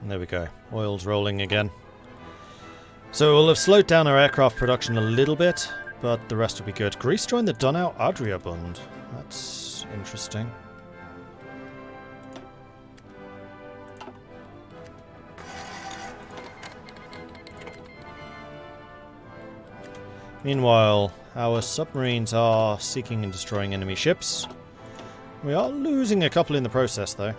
There we go. Oil's rolling again. So we'll have slowed down our aircraft production a little bit, but the rest will be good. Greece joined the Donau Adria Bund. That's interesting. Meanwhile, our submarines are seeking and destroying enemy ships. We are losing a couple in the process, though.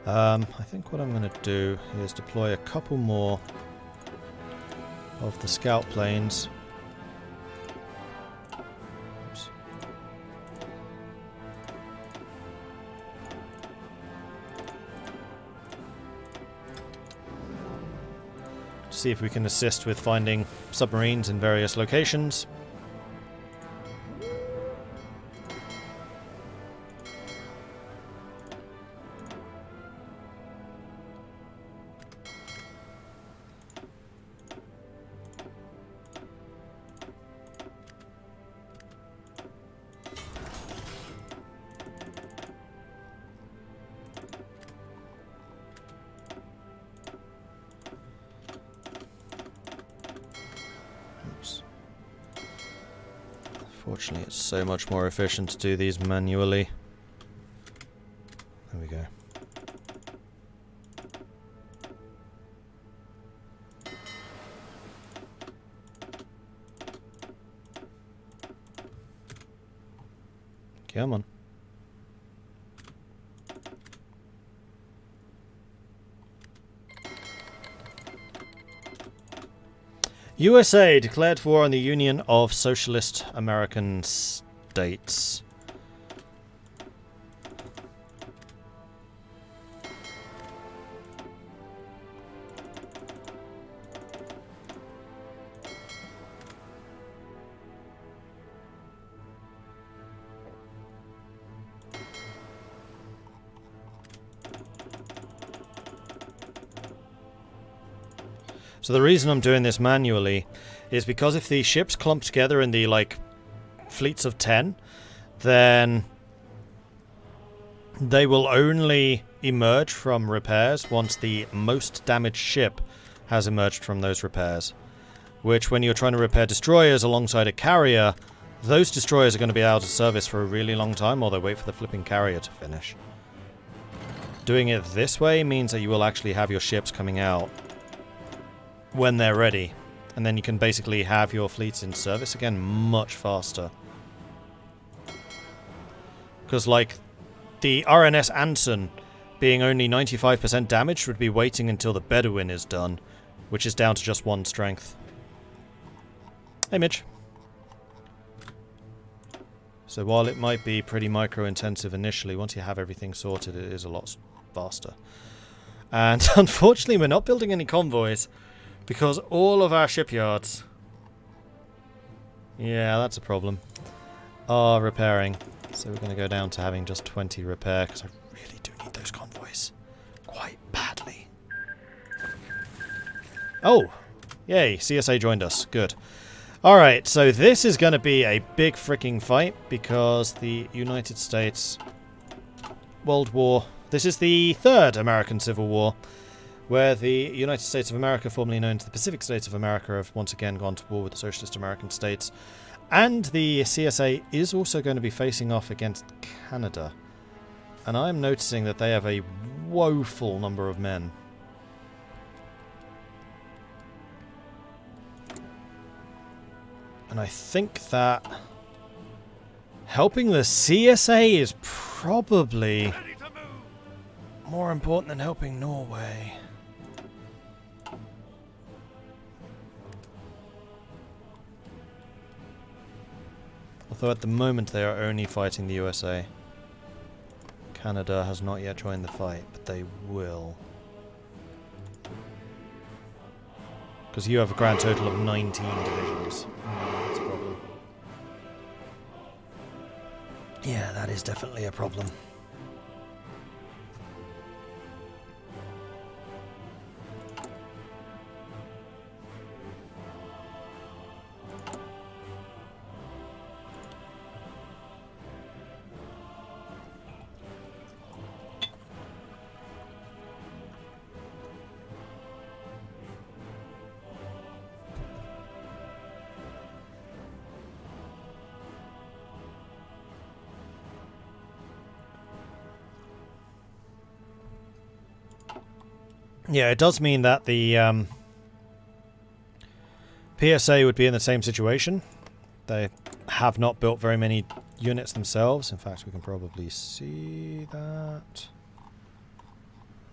I think what I'm going to do is deploy a couple more of the scout planes. Oops. See if we can assist with finding submarines in various locations. Fortunately, it's so much more efficient to do these manually. There we go. Come on. USA declared war on the Union of Socialist American States. So the reason I'm doing this manually is because if the ships clump together in the, like, fleets of 10, then they will only emerge from repairs once the most damaged ship has emerged from those repairs. Which, when you're trying to repair destroyers alongside a carrier, those destroyers are going to be out of service for a really long time while they wait for the flipping carrier to finish. Doing it this way means that you will actually have your ships coming out when they're ready, and then you can basically have your fleets in service again much faster. Because, like, the RNS Anson being only 95% damaged would be waiting until the Bedouin is done, which is down to just 1 strength. Hey, Mitch. So while it might be pretty micro-intensive initially, once you have everything sorted, it is a lot faster. And unfortunately, we're not building any convoys, because all of our shipyards... Yeah, that's a problem. Are repairing. So we're going to go down to having just 20 repair, because I really do need those convoys. Quite badly. Oh! Yay, CSA joined us. Good. Alright, so this is going to be a big freaking fight, because the United States... World War... This is the 3rd American Civil War, where the United States of America, formerly known as the Pacific States of America, have once again gone to war with the Socialist American States. And the CSA is also going to be facing off against Canada. And I'm noticing that they have a woeful number of men. And I think that helping the CSA is probably more important than helping Norway. Although at the moment they are only fighting the USA. Canada has not yet joined the fight, but they will. Because you have a grand total of 19 divisions. That's a problem. Yeah, that is definitely a problem. Yeah, it does mean that the PSA would be in the same situation. They have not built very many units themselves. In fact, we can probably see that.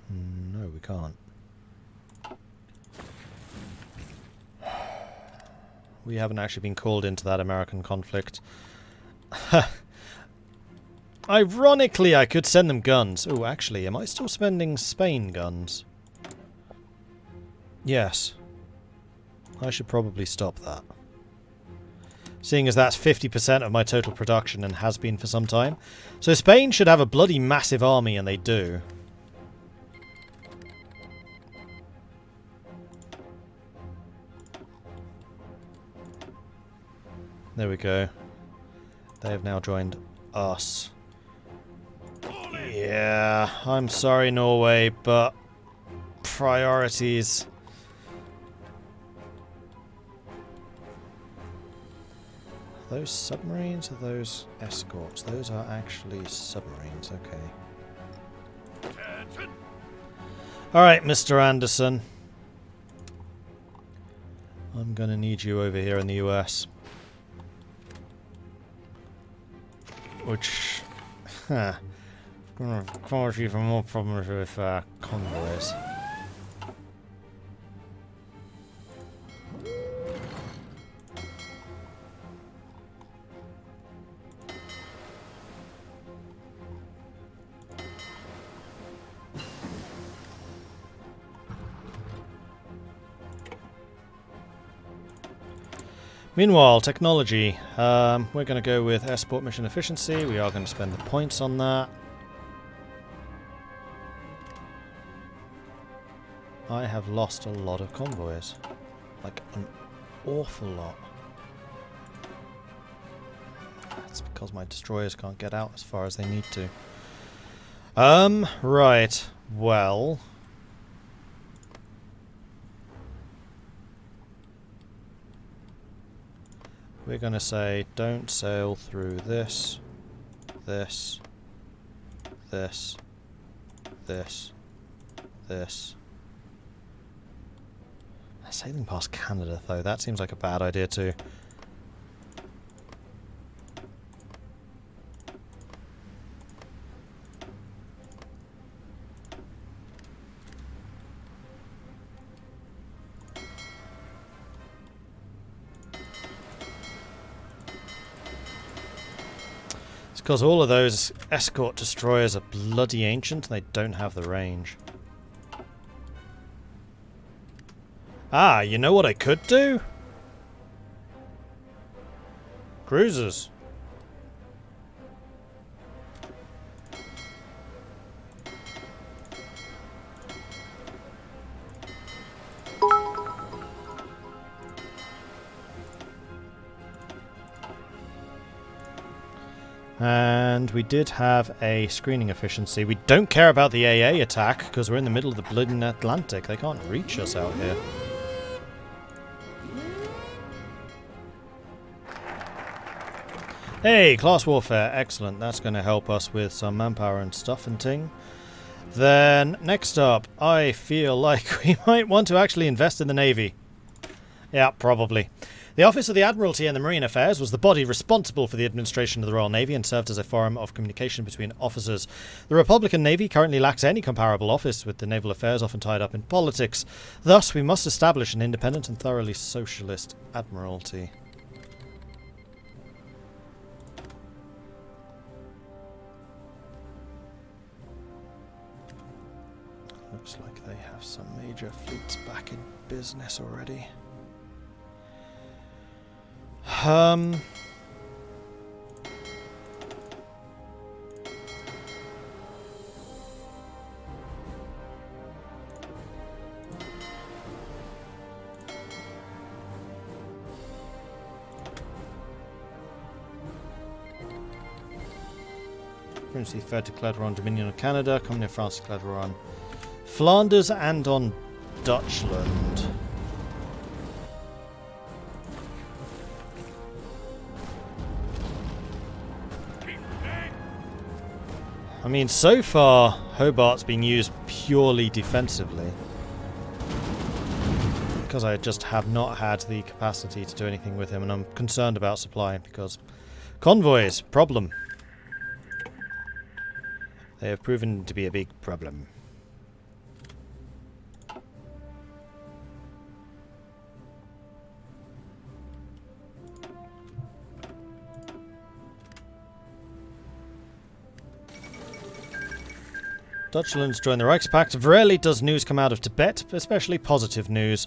No, we can't. We haven't actually been called into that American conflict. Ironically, I could send them guns. Oh, actually, am I still spending Spain guns? Yes. I should probably stop that. Seeing as that's 50% of my total production and has been for some time. So Spain should have a bloody massive army, and they do. There we go. They have now joined us. Yeah, I'm sorry, Norway, but priorities. Are those submarines or those escorts? Those are actually submarines, okay. Alright, Mr. Anderson. I'm gonna need you over here in the US. Which, gonna cause you some more problems with convoys. Meanwhile, technology. We're going to go with export mission efficiency. We are going to spend the points on that. I have lost a lot of convoys. Like, an awful lot. That's because my destroyers can't get out as far as they need to. Right. Well... we're going to say, don't sail through this, this, this, this, this. Sailing past Canada, though, that seems like a bad idea too. Because all of those escort destroyers are bloody ancient and they don't have the range. Ah, you know what I could do? Cruisers. And we did have a screening efficiency. We don't care about the AA attack because we're in the middle of the bloody Atlantic. They can't reach us out here. Hey, class warfare. Excellent. That's going to help us with some manpower and stuff and ting. Then, next up, I feel like we might want to actually invest in the Navy. Yeah, probably. The Office of the Admiralty and the Marine Affairs was the body responsible for the administration of the Royal Navy and served as a forum of communication between officers. The Republican Navy currently lacks any comparable office, with the naval affairs often tied up in politics. Thus, we must establish an independent and thoroughly socialist admiralty. Looks like they have some major fleets back in business already. Prince III declared war on Dominion of Canada. Company of France declared war on Flanders and on Dutchland. I mean, so far, Hobart's been used purely defensively. because I just have not had the capacity to do anything with him, and I'm concerned about supply, because convoys, problem. They have proven to be a big problem. Dutchland's joined the Reichspakt. Rarely does news come out of Tibet, especially positive news.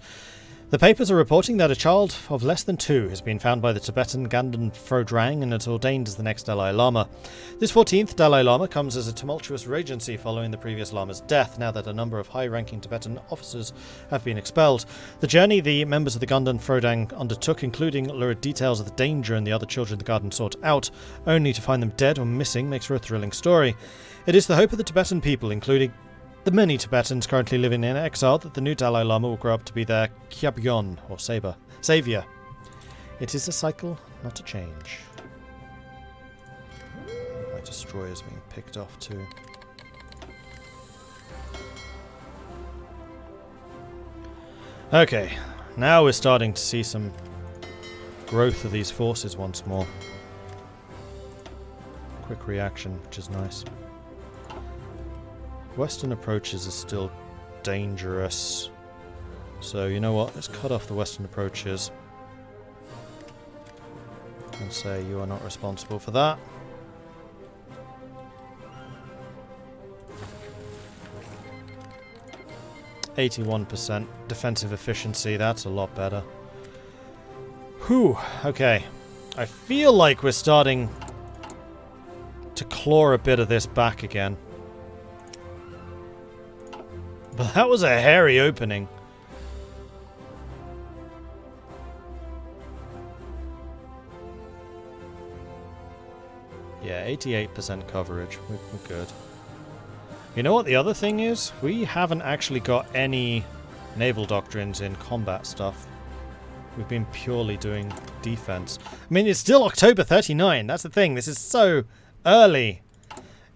The papers are reporting that a child of less than 2 has been found by the Tibetan Ganden Phrodrang and is ordained as the next Dalai Lama. This 14th Dalai Lama comes as a tumultuous regency following the previous Lama's death, now that a number of high-ranking Tibetan officers have been expelled. The journey the members of the Ganden Phrodrang undertook, including lurid details of the danger and the other children the garden sought out, only to find them dead or missing, makes for a thrilling story. It is the hope of the Tibetan people, including the many Tibetans currently living in exile, that the new Dalai Lama will grow up to be their Kyabyon, or savior. It is a cycle, not a change. My destroyer's being picked off too. Okay, now we're starting to see some growth of these forces once more. Quick reaction, which is nice. Western approaches are still dangerous. So, you know what? Let's cut off the western approaches. And say you are not responsible for that. %81 defensive efficiency, that's a lot better. Whew, okay. I feel like we're starting to claw a bit of this back again. But that was a hairy opening. Yeah, 88% coverage. We're good. You know what the other thing is? We haven't actually got any naval doctrines in combat stuff. We've been purely doing defense. I mean, it's still October 39. That's the thing. This is so early.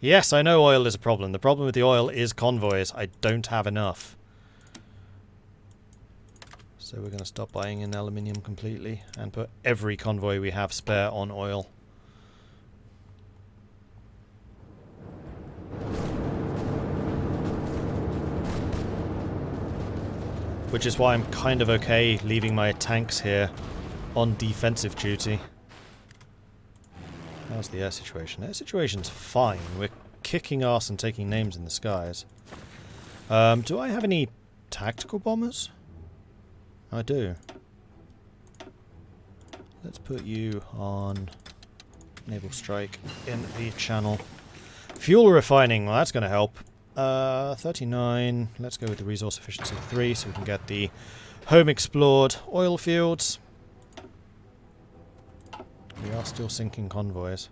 Yes, I know oil is a problem. The problem with the oil is convoys. I don't have enough. So we're going to stop buying in aluminium completely and put every convoy we have spare on oil. Which is why I'm kind of okay leaving my tanks here on defensive duty. How's the air situation? Air situation's fine. We're kicking ass and taking names in the skies. Do I have any tactical bombers? I do. Let's put you on naval strike in the channel. Fuel refining, well that's going to help. 39. Let's go with the resource efficiency 3 so we can get the home explored oil fields. We are still sinking convoys.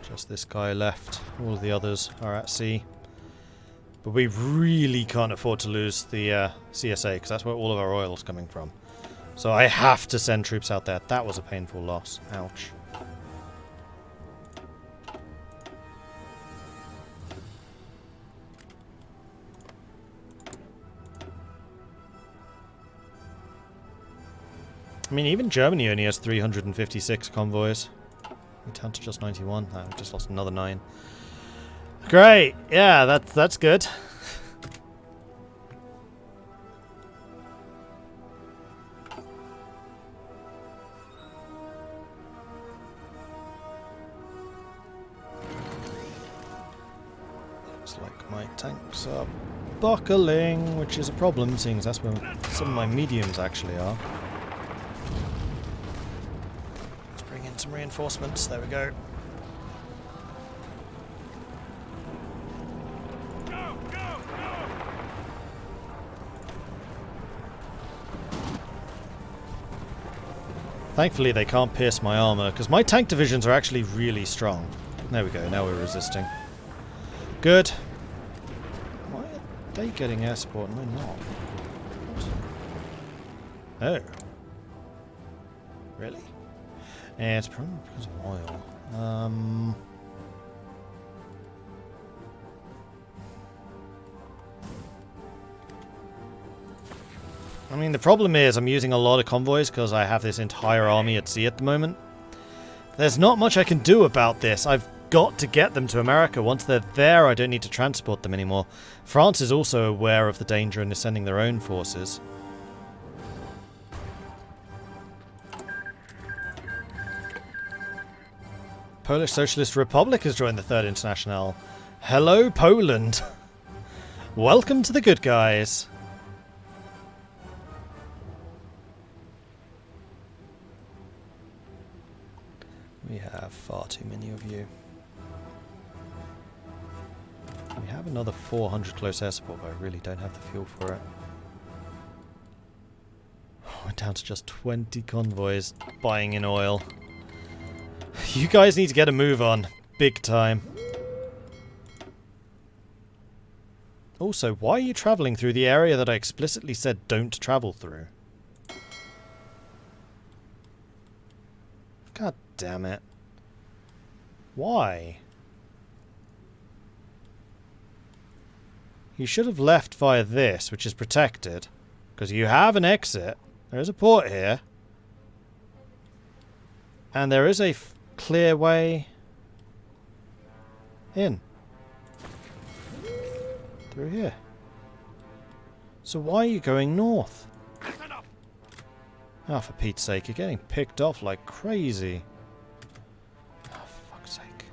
Just this guy left. All of the others are at sea. But we really can't afford to lose the CSA, because that's where all of our oil is coming from. So I have to send troops out there. That was a painful loss. Ouch. I mean, even Germany only has 356 convoys. We down to just 91. Oh, we just lost another 9. Great! Yeah, that's good. Looks like my tanks are buckling, which is a problem, seeing as that's where some of my mediums actually are. Some reinforcements, there we go. Go, go, go. Thankfully they can't pierce my armor, because my tank divisions are actually really strong. There we go, now we're resisting. Good. Why are they getting air support and we're not? Oh. Really? Yeah, it's probably because of oil. I mean, the problem is I'm using a lot of convoys because I have this entire army at sea at the moment. There's not much I can do about this. I've got to get them to America. Once they're there, I don't need to transport them anymore. France is also aware of the danger and is sending their own forces. Polish Socialist Republic has joined the Third International. Hello, Poland. Welcome to the good guys. We have far too many of you. We have another 400 close air support, but I really don't have the fuel for it. We're down to just 20 convoys buying in oil. You guys need to get a move on. Big time. Also, why are you travelling through the area that I explicitly said don't travel through? God damn it. Why? You should have left via this, which is protected. Because you have an exit. There is a port here. And there is a clear way in. Through here. So why are you going north? Oh, for Pete's sake, you're getting picked off like crazy. Oh, for fuck's sake.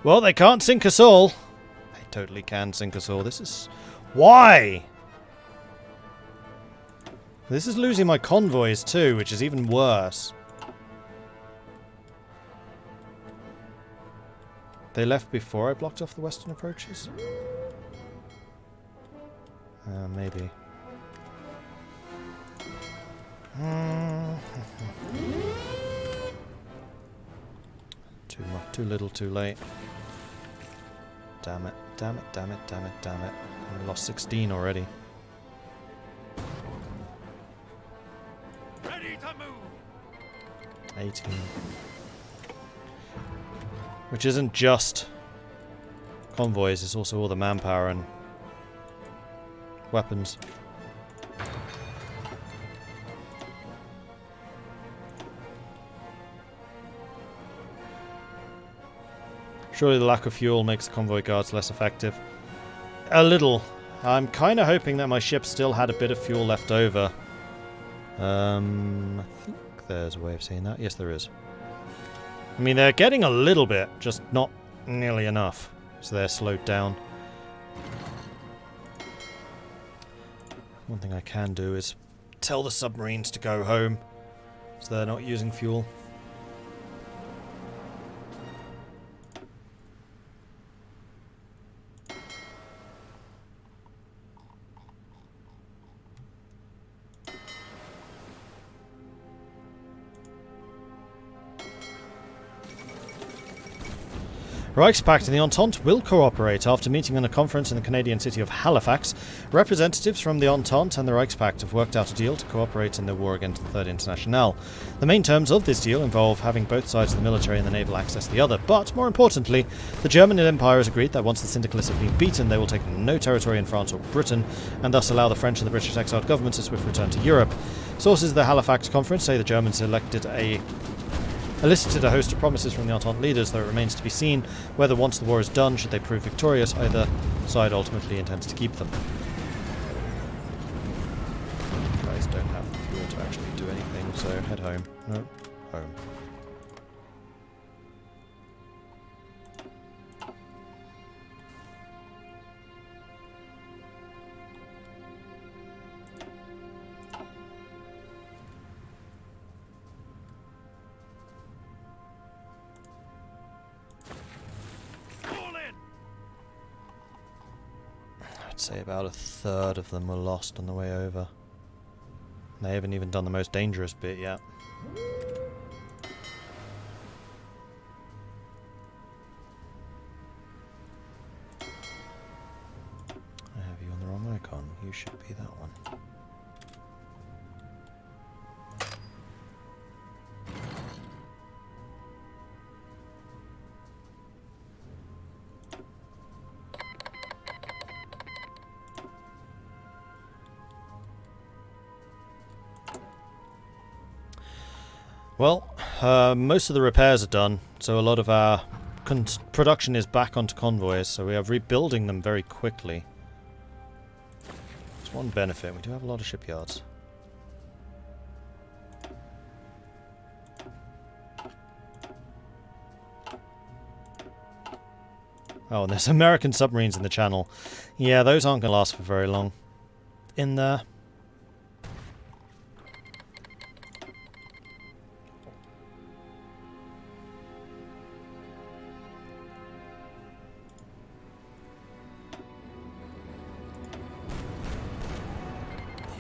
Well, they can't sink us all. They totally can sink us all. This is... Why? This is losing my convoys too, which is even worse. They left before I blocked off the western approaches? Maybe. Too little, too late. Damn it, damn it, damn it, damn it, damn it. I lost 16 already. Ready to move. 18. Which isn't just convoys, it's also all the manpower and weapons. Surely the lack of fuel makes the convoy guards less effective. A little. I'm kind of hoping that my ship still had a bit of fuel left over. I think there's a way of saying that. Yes, there is. I mean, they're getting a little bit, just not nearly enough. So they're slowed down. One thing I can do is tell the submarines to go home, so they're not using fuel. Reichspakt and the Entente will cooperate. After meeting in a conference in the Canadian city of Halifax, representatives from the Entente and the Reichspakt have worked out a deal to cooperate in the war against the Third International. The main terms of this deal involve having both sides of the military and the naval access the other, but more importantly, the German Empire has agreed that once the Syndicalists have been beaten, they will take no territory in France or Britain, and thus allow the French and the British exiled governments a swift return to Europe. Sources of the Halifax conference say the Germans elicited a host of promises from the Entente leaders, though it remains to be seen whether once the war is done, should they prove victorious, either side ultimately intends to keep them. You guys don't have the fuel to actually do anything, so head home. No, home. I'd say about a third of them were lost on the way over. They haven't even done the most dangerous bit yet. I have you on the wrong icon. You should be that one. Well, most of the repairs are done, so a lot of our production is back onto convoys, so we are rebuilding them very quickly. There's one benefit, we do have a lot of shipyards. Oh, and there's American submarines in the channel. Yeah, those aren't going to last for very long. In there.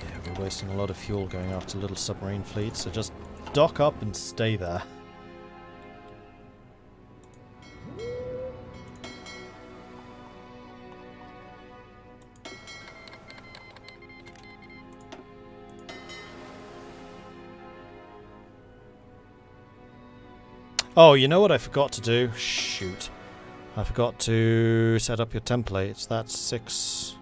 Yeah, we're wasting a lot of fuel going after little submarine fleets, so just dock up and stay there. Oh, you know what I forgot to do? Shoot. I forgot to set up your templates. That's 6.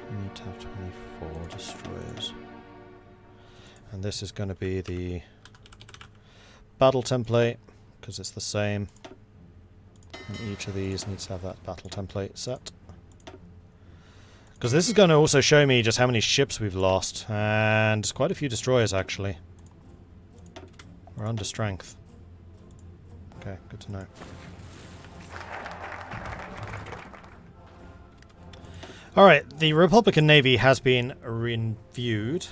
We need to have 24 destroyers. And this is going to be the battle template, because it's the same. And each of these needs to have that battle template set. Because this is going to also show me just how many ships we've lost. And quite a few destroyers, actually. We're under strength. Okay, good to know. Alright, the Republican Navy has been reviewed.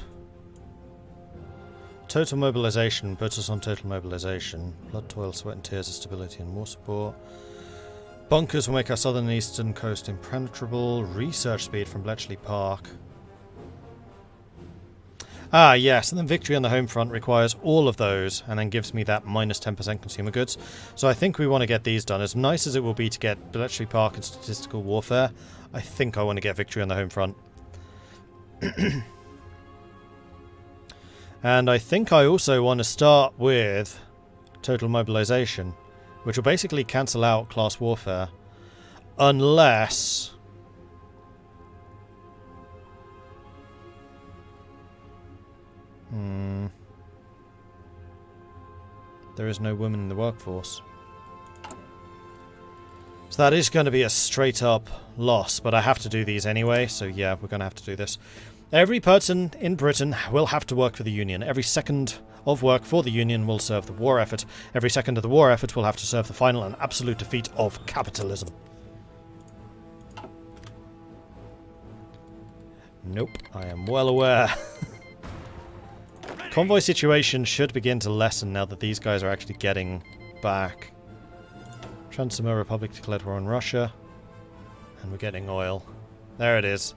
Total mobilization puts us on total mobilization. Blood, toil, sweat and tears of stability and war support. Bunkers will make our southern and eastern coast impenetrable. Research speed from Bletchley Park. Ah, yes, and then victory on the home front requires all of those, and then gives me that minus 10% consumer goods. So I think we want to get these done. As nice as it will be to get Bletchley Park and statistical warfare, I think I want to get victory on the home front. And I think I also want to start with total mobilization, which will basically cancel out class warfare. Unless... there is no women in the workforce. So that is going to be a straight up loss, but I have to do these anyway, so yeah, we're going to have to do this. Every person in Britain will have to work for the Union. Every second of work for the Union will serve the war effort. Every second of the war effort will have to serve the final and absolute defeat of capitalism. Nope, I am well aware. Convoy situation should begin to lessen now that these guys are actually getting back. Transformer Republic declared war on Russia. And we're getting oil. There it is.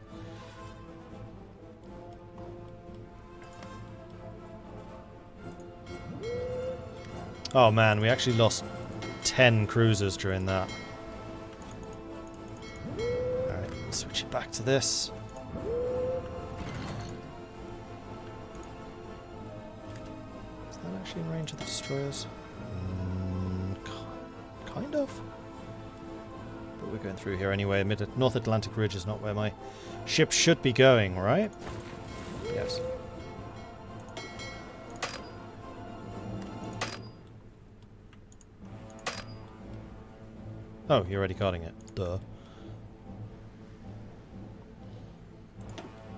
Oh man, we actually lost 10 cruisers during that. Alright, switch it back to this. Is that actually in range of the destroyers? Kind of. But we're going through here anyway. North Atlantic Ridge is not where my ship should be going, right? Yes. Oh, you're already guarding it. Duh.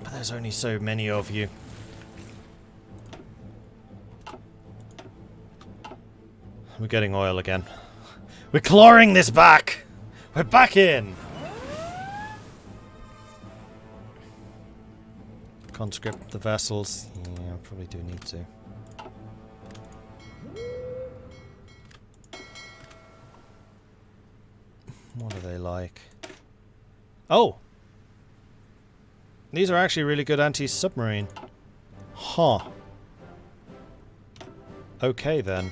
But there's only so many of you. We're getting oil again. We're clawing this back! We're back in! Conscript the vessels. Yeah, I probably do need to. What are they like? Oh! These are actually really good anti-submarine. Huh. Okay then.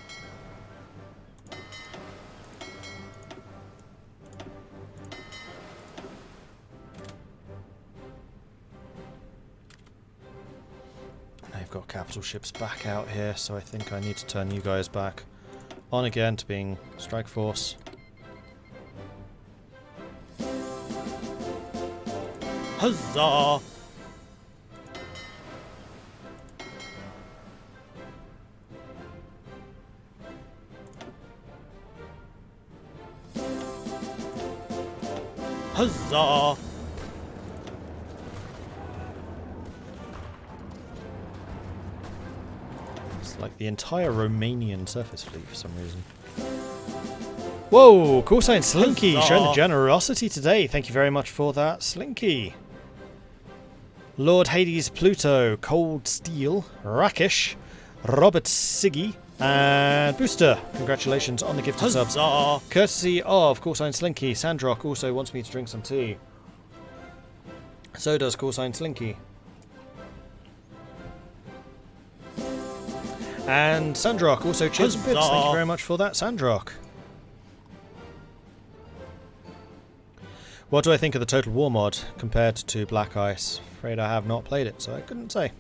They've got capital ships back out here, so I think I need to turn you guys back on again to being strike force. Huzzah! Huzzah! It's like the entire Romanian surface fleet for some reason. Whoa! Call sign Slinky showing the generosity today. Thank you very much for that, Slinky. Lord Hades Pluto, Cold Steel, Rakish, Robert Siggy, and Booster. Congratulations on the gifted subs. Courtesy of Call sign Slinky. Sandrock also wants me to drink some tea. So does Call sign Slinky. And Sandrock also cheers and bits. Thank you very much for that, Sandrock. What do I think of the Total War mod compared to Black Ice? Afraid I have not played it, so I couldn't say.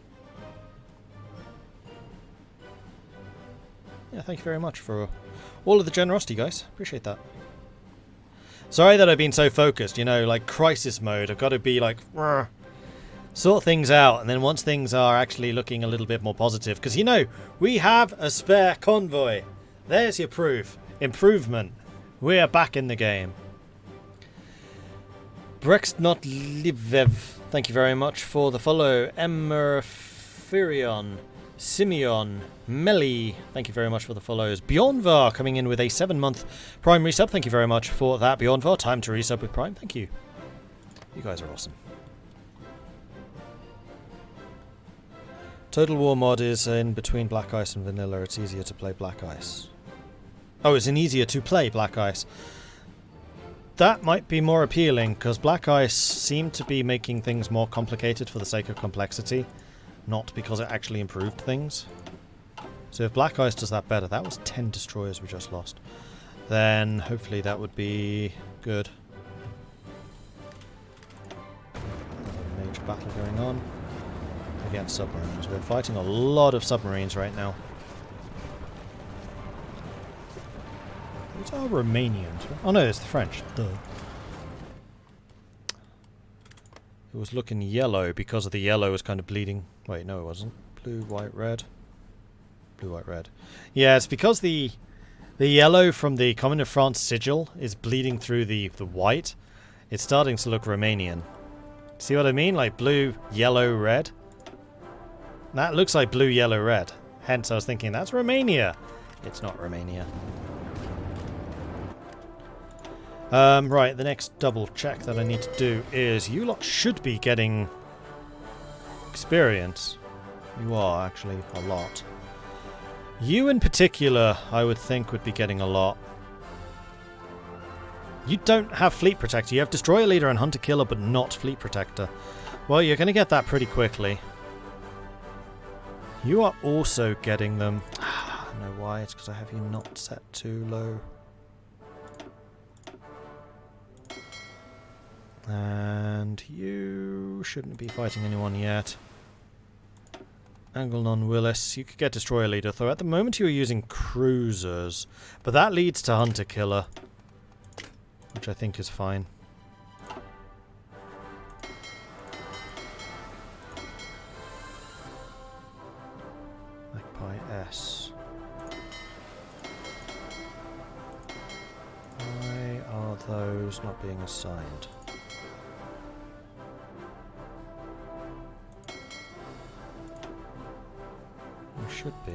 Yeah, thank you very much for all of the generosity, guys. Appreciate that. Sorry that I've been so focused, you know, like crisis mode. I've got to be like, sort things out, and then once things are actually looking a little bit more positive, because, you know, we have a spare convoy. There's your proof. Improvement. We are back in the game. Brex not Livev, thank you very much for the follow. Emerfirion, Simeon, Melly, thank you very much for the follows. Bjornvar coming in with a 7-month Prime resub, thank you very much for that, Bjornvar. Time to resub with Prime, thank you. You guys are awesome. Total War mod is in between Black Ice and Vanilla. It's easier to play Black Ice. Oh, it's easier to play Black Ice. That might be more appealing, because Black Ice seemed to be making things more complicated for the sake of complexity, not because it actually improved things. So if Black Ice does that better, that was 10 destroyers we just lost, then hopefully that would be good. Another major battle going on against submarines. We're fighting a lot of submarines right now. These are Romanians. Oh no, it's the French. Duh. It was looking yellow because of the yellow was kind of bleeding. Wait, no it wasn't. Blue, white, red. Blue, white, red. Yeah, it's because the yellow from the Commune of France sigil is bleeding through the white. It's starting to look Romanian. See what I mean? Like blue, yellow, red. That looks like blue, yellow, red. Hence I was thinking that's Romania. It's not Romania. Right, the next double check that I need to do is you lot should be getting experience. You are, actually, a lot. You in particular, I would think, would be getting a lot. You don't have Fleet Protector. You have Destroyer Leader and Hunter Killer, but not Fleet Protector. Well, you're going to get that pretty quickly. You are also getting them. I don't know why. It's because I have you not set too low. And you shouldn't be fighting anyone yet. Anglenon Willis, you could get Destroyer Leader, though at the moment you're using cruisers. But that leads to Hunter Killer, which I think is fine. Magpie S. Why are those not being assigned? Should be.